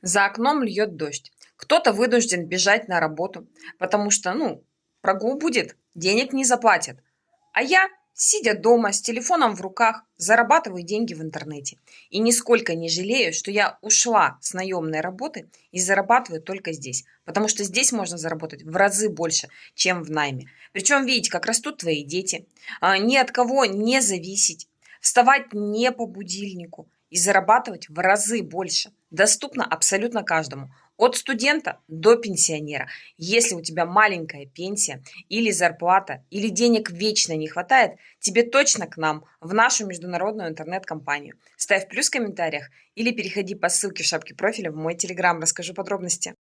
За окном льет дождь. Кто-то вынужден бежать на работу, потому что, прогул будет, денег не заплатят. А я, сидя дома с телефоном в руках, зарабатываю деньги в интернете. И нисколько не жалею, что я ушла с наемной работы и зарабатываю только здесь. Потому что здесь можно заработать в разы больше, чем в найме. Причем видеть, как растут твои дети, ни от кого не зависеть, вставать не по будильнику и зарабатывать в разы больше. Доступно абсолютно каждому. От студента до пенсионера. Если у тебя маленькая пенсия или зарплата, или денег вечно не хватает, тебе точно к нам, в нашу международную интернет-компанию. Ставь плюс в комментариях или переходи по ссылке в шапке профиля в мой телеграм, расскажу подробности.